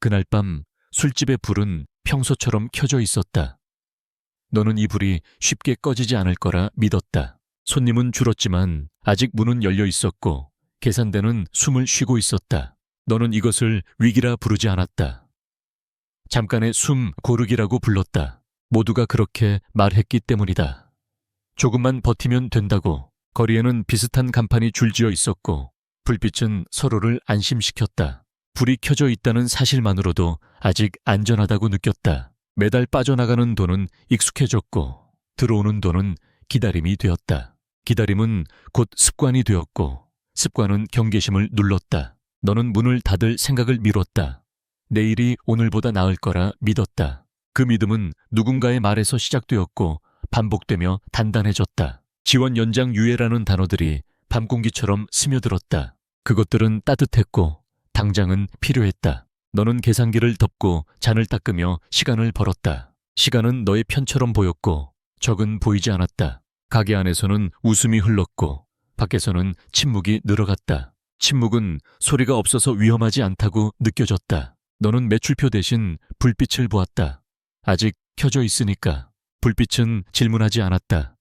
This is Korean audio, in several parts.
그날 밤 술집의 불은 평소처럼 켜져 있었다. 너는 이 불이 쉽게 꺼지지 않을 거라 믿었다. 손님은 줄었지만 아직 문은 열려 있었고 계산대는 숨을 쉬고 있었다. 너는 이것을 위기라 부르지 않았다. 잠깐의 숨 고르기라고 불렀다. 모두가 그렇게 말했기 때문이다. 조금만 버티면 된다고. 거리에는 비슷한 간판이 줄지어 있었고 불빛은 서로를 안심시켰다. 불이 켜져 있다는 사실만으로도 아직 안전하다고 느꼈다. 매달 빠져나가는 돈은 익숙해졌고 들어오는 돈은 기다림이 되었다. 기다림은 곧 습관이 되었고 습관은 경계심을 눌렀다. 너는 문을 닫을 생각을 미뤘다. 내일이 오늘보다 나을 거라 믿었다. 그 믿음은 누군가의 말에서 시작되었고 반복되며 단단해졌다. 지원 연장 유예라는 단어들이 밤 공기처럼 스며들었다. 그것들은 따뜻했고 당장은 필요했다. 너는 계산기를 덮고 잔을 닦으며 시간을 벌었다. 시간은 너의 편처럼 보였고 적은 보이지 않았다. 가게 안에서는 웃음이 흘렀고 밖에서는 침묵이 늘어갔다. 침묵은 소리가 없어서 위험하지 않다고 느껴졌다. 너는 매출표 대신 불빛을 보았다. 아직 켜져 있으니까. 불빛은 질문하지 않았다.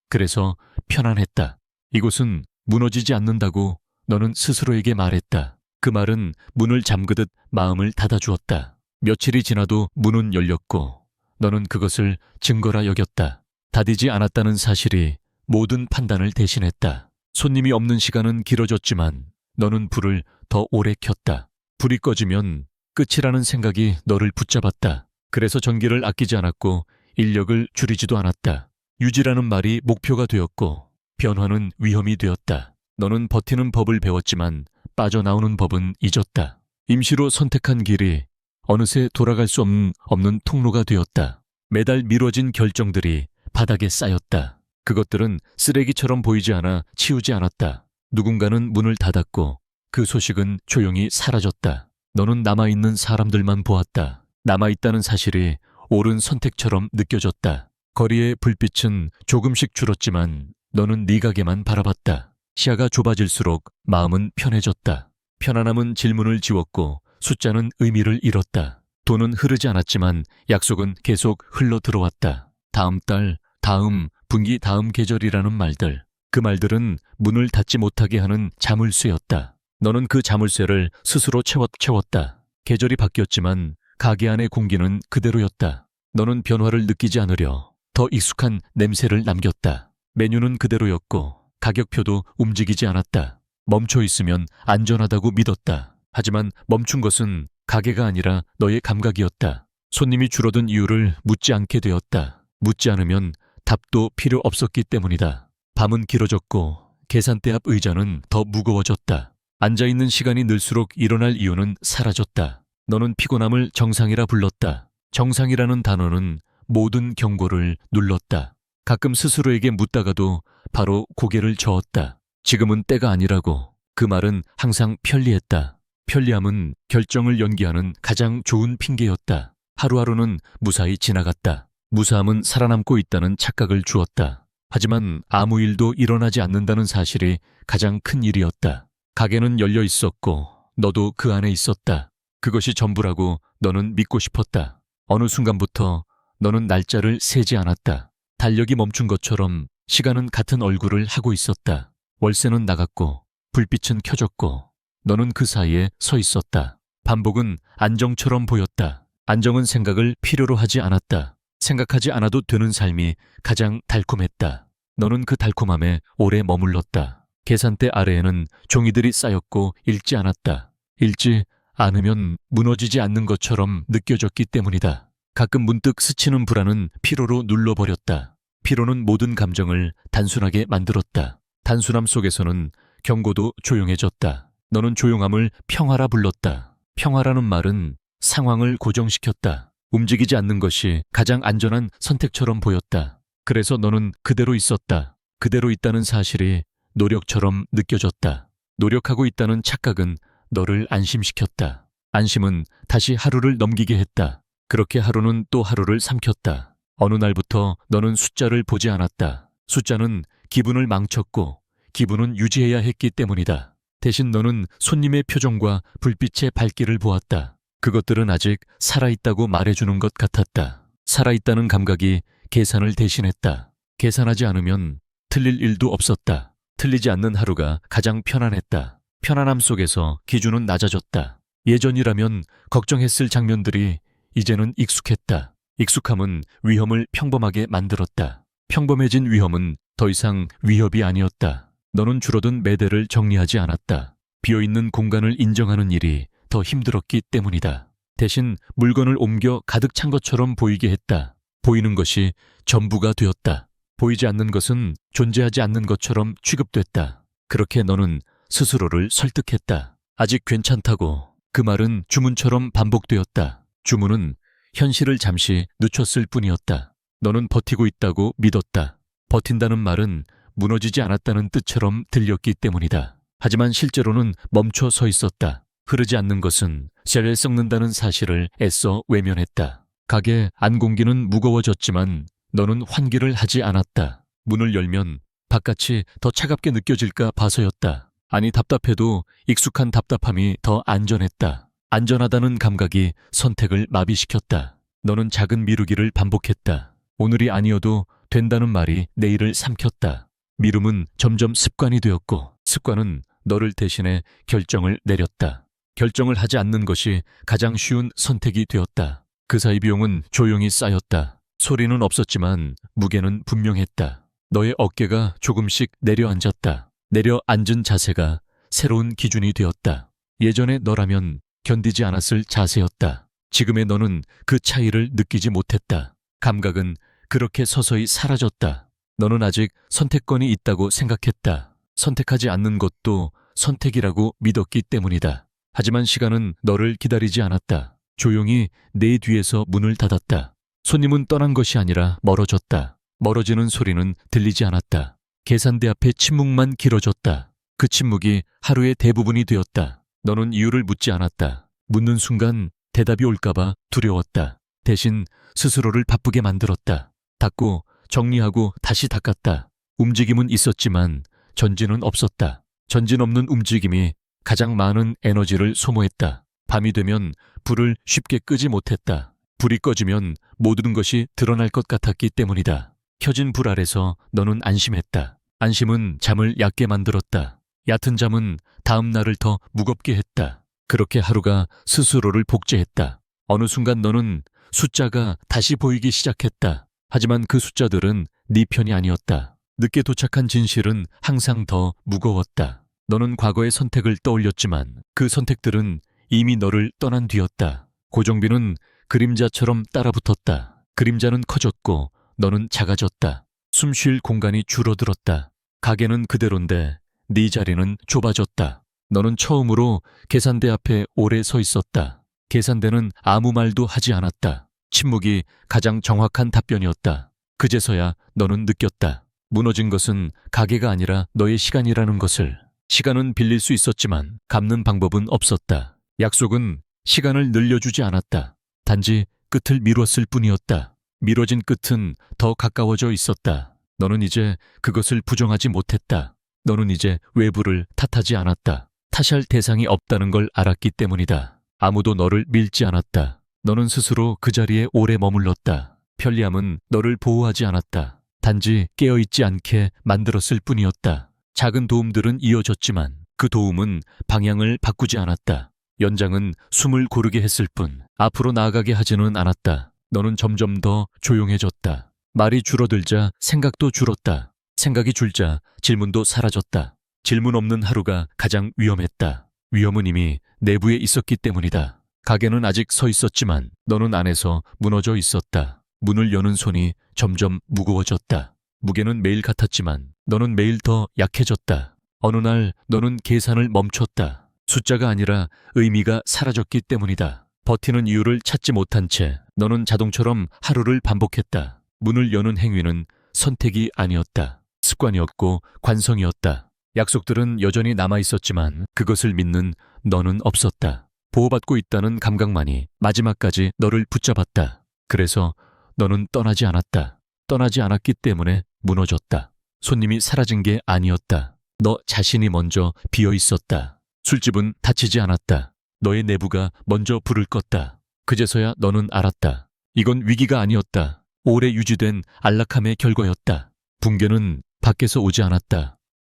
그래서 편안했다. 이곳은 무너지지 않는다고 너는 스스로에게 말했다. 그 말은 문을 잠그듯 마음을 닫아주었다. 며칠이 지나도 문은 열렸고 너는 그것을 증거라 여겼다. 닫이지 않았다는 사실이 모든 판단을 대신했다. 손님이 없는 시간은 길어졌지만 너는 불을 더 오래 켰다. 불이 꺼지면 끝이라는 생각이 너를 붙잡았다. 그래서 전기를 아끼지 않았고 인력을 줄이지도 않았다. 유지라는 말이 목표가 되었고 변화는 위험이 되었다. 너는 버티는 법을 배웠지만 빠져나오는 법은 잊었다. 임시로 선택한 길이 어느새 돌아갈 수 없는 통로가 되었다. 매달 미뤄진 결정들이 바닥에 쌓였다. 그것들은 쓰레기처럼 보이지 않아 치우지 않았다. 누군가는 문을 닫았고 그 소식은 조용히 사라졌다. 너는 남아있는 사람들만 보았다. 남아있다는 사실이 옳은 선택처럼 느껴졌다. 거리의 불빛은 조금씩 줄었지만 너는 네 가게만 바라봤다. 시야가 좁아질수록 마음은 편해졌다. 편안함은 질문을 지웠고 숫자는 의미를 잃었다. 돈은 흐르지 않았지만 약속은 계속 흘러 들어왔다. 다음 달, 다음 분기, 다음 계절이라는 말들. 그 말들은 문을 닫지 못하게 하는 자물쇠였다. 너는 그 자물쇠를 스스로 채웠다. 계절이 바뀌었지만 가게 안의 공기는 그대로였다. 너는 변화를 느끼지 않으려 더 익숙한 냄새를 남겼다. 메뉴는 그대로였고 가격표도 움직이지 않았다. 멈춰 있으면 안전하다고 믿었다. 하지만 멈춘 것은 가게가 아니라 너의 감각이었다. 손님이 줄어든 이유를 묻지 않게 되었다. 묻지 않으면 답도 필요 없었기 때문이다. 밤은 길어졌고 계산대 앞 의자는 더 무거워졌다. 앉아있는 시간이 늘수록 일어날 이유는 사라졌다. 너는 피곤함을 정상이라 불렀다. 정상이라는 단어는 모든 경고를 눌렀다. 가끔 스스로에게 묻다가도 바로 고개를 저었다. 지금은 때가 아니라고. 그 말은 항상 편리했다. 편리함은 결정을 연기하는 가장 좋은 핑계였다. 하루하루는 무사히 지나갔다. 무사함은 살아남고 있다는 착각을 주었다. 하지만 아무 일도 일어나지 않는다는 사실이 가장 큰 일이었다. 가게는 열려 있었고 너도 그 안에 있었다. 그것이 전부라고 너는 믿고 싶었다. 어느 순간부터 너는 날짜를 세지 않았다. 달력이 멈춘 것처럼 시간은 같은 얼굴을 하고 있었다. 월세는 나갔고 불빛은 켜졌고 너는 그 사이에 서 있었다. 반복은 안정처럼 보였다. 안정은 생각을 필요로 하지 않았다. 생각하지 않아도 되는 삶이 가장 달콤했다. 너는 그 달콤함에 오래 머물렀다. 계산대 아래에는 종이들이 쌓였고 읽지 않았다. 읽지 않으면 무너지지 않는 것처럼 느껴졌기 때문이다. 가끔 문득 스치는 불안은 피로로 눌러버렸다. 피로는 모든 감정을 단순하게 만들었다. 단순함 속에서는 경고도 조용해졌다. 너는 조용함을 평화라 불렀다. 평화라는 말은 상황을 고정시켰다. 움직이지 않는 것이 가장 안전한 선택처럼 보였다. 그래서 너는 그대로 있었다. 그대로 있다는 사실이 노력처럼 느껴졌다. 노력하고 있다는 착각은 너를 안심시켰다. 안심은 다시 하루를 넘기게 했다. 그렇게 하루는 또 하루를 삼켰다. 어느 날부터 너는 숫자를 보지 않았다. 숫자는 기분을 망쳤고 기분은 유지해야 했기 때문이다. 대신 너는 손님의 표정과 불빛의 발길을 보았다. 그것들은 아직 살아있다고 말해주는 것 같았다. 살아있다는 감각이 계산을 대신했다. 계산하지 않으면 틀릴 일도 없었다. 틀리지 않는 하루가 가장 편안했다. 편안함 속에서 기준은 낮아졌다. 예전이라면 걱정했을 장면들이 이제는 익숙했다. 익숙함은 위험을 평범하게 만들었다. 평범해진 위험은 더 이상 위협이 아니었다. 너는 줄어든 매대를 정리하지 않았다. 비어있는 공간을 인정하는 일이 더 힘들었기 때문이다. 대신 물건을 옮겨 가득 찬 것처럼 보이게 했다. 보이는 것이 전부가 되었다. 보이지 않는 것은 존재하지 않는 것처럼 취급됐다. 그렇게 너는 스스로를 설득했다. 아직 괜찮다고. 그 말은 주문처럼 반복되었다. 주문은 현실을 잠시 늦췄을 뿐이었다. 너는 버티고 있다고 믿었다. 버틴다는 말은 무너지지 않았다는 뜻처럼 들렸기 때문이다. 하지만 실제로는 멈춰 서 있었다. 흐르지 않는 것은 잘 썩는다는 사실을 애써 외면했다. 가게 안 공기는 무거워졌지만 너는 환기를 하지 않았다. 문을 열면 바깥이 더 차갑게 느껴질까 봐서였다. 아니, 답답해도 익숙한 답답함이 더 안전했다. 안전하다는 감각이 선택을 마비시켰다. 너는 작은 미루기를 반복했다. 오늘이 아니어도 된다는 말이 내일을 삼켰다. 미룸은 점점 습관이 되었고 습관은 너를 대신해 결정을 내렸다. 결정을 하지 않는 것이 가장 쉬운 선택이 되었다. 그 사이 비용은 조용히 쌓였다. 소리는 없었지만 무게는 분명했다. 너의 어깨가 조금씩 내려앉았다. 내려앉은 자세가 새로운 기준이 되었다. 예전의 너라면 견디지 않았을 자세였다. 지금의 너는 그 차이를 느끼지 못했다. 감각은 그렇게 서서히 사라졌다. 너는 아직 선택권이 있다고 생각했다. 선택하지 않는 것도 선택이라고 믿었기 때문이다. 하지만 시간은 너를 기다리지 않았다. 조용히 내 뒤에서 문을 닫았다. 손님은 떠난 것이 아니라 멀어졌다. 멀어지는 소리는 들리지 않았다. 계산대 앞에 침묵만 길어졌다. 그 침묵이 하루의 대부분이 되었다. 너는 이유를 묻지 않았다. 묻는 순간 대답이 올까봐 두려웠다. 대신 스스로를 바쁘게 만들었다. 닫고 정리하고 다시 닦았다. 움직임은 있었지만 전진은 없었다. 전진 없는 움직임이 가장 많은 에너지를 소모했다. 밤이 되면 불을 쉽게 끄지 못했다. 불이 꺼지면 모든 것이 드러날 것 같았기 때문이다. 켜진 불 아래서 너는 안심했다. 안심은 잠을 얕게 만들었다. 얕은 잠은 다음 날을 더 무겁게 했다. 그렇게 하루가 스스로를 복제했다. 어느 순간 너는 숫자가 다시 보이기 시작했다. 하지만 그 숫자들은 네 편이 아니었다. 늦게 도착한 진실은 항상 더 무거웠다. 너는 과거의 선택을 떠올렸지만 그 선택들은 이미 너를 떠난 뒤였다. 고정비는 그림자처럼 따라붙었다. 그림자는 커졌고 너는 작아졌다. 숨 쉴 공간이 줄어들었다. 가게는 그대로인데 네 자리는 좁아졌다. 너는 처음으로 계산대 앞에 오래 서 있었다. 계산대는 아무 말도 하지 않았다. 침묵이 가장 정확한 답변이었다. 그제서야 너는 느꼈다. 무너진 것은 가게가 아니라 너의 시간이라는 것을. 시간은 빌릴 수 있었지만 갚는 방법은 없었다. 약속은 시간을 늘려주지 않았다. 단지 끝을 미뤘을 뿐이었다. 미뤄진 끝은 더 가까워져 있었다. 너는 이제 그것을 부정하지 못했다. 너는 이제 외부를 탓하지 않았다. 탓할 대상이 없다는 걸 알았기 때문이다. 아무도 너를 밀지 않았다. 너는 스스로 그 자리에 오래 머물렀다. 편리함은 너를 보호하지 않았다. 단지 깨어있지 않게 만들었을 뿐이었다. 작은 도움들은 이어졌지만 그 도움은 방향을 바꾸지 않았다. 연장은 숨을 고르게 했을 뿐 앞으로 나아가게 하지는 않았다. 너는 점점 더 조용해졌다. 말이 줄어들자 생각도 줄었다. 생각이 줄자 질문도 사라졌다. 질문 없는 하루가 가장 위험했다. 위험은 이미 내부에 있었기 때문이다. 가게는 아직 서 있었지만 너는 안에서 무너져 있었다. 문을 여는 손이 점점 무거워졌다. 무게는 매일 같았지만 너는 매일 더 약해졌다. 어느 날 너는 계산을 멈췄다. 숫자가 아니라 의미가 사라졌기 때문이다. 버티는 이유를 찾지 못한 채 너는 자동처럼 하루를 반복했다. 문을 여는 행위는 선택이 아니었다. 습관이었고 관성이었다. 약속들은 여전히 남아있었지만 그것을 믿는 너는 없었다. 보호받고 있다는 감각만이 마지막까지 너를 붙잡았다. 그래서 너는 떠나지 않았다. 떠나지 않았기 때문에 무너졌다. 손님이 사라진 게 아니었다. 너 자신이 먼저 비어 있었다. 술집은 닫히지 않았다. 너의 내부가 먼저 불을 껐다. 그제서야 너는 알았다. 이건 위기가 아니었다. 오래 유지된 안락함의 결과였다. 붕괴는 밖에서 오지 않았다.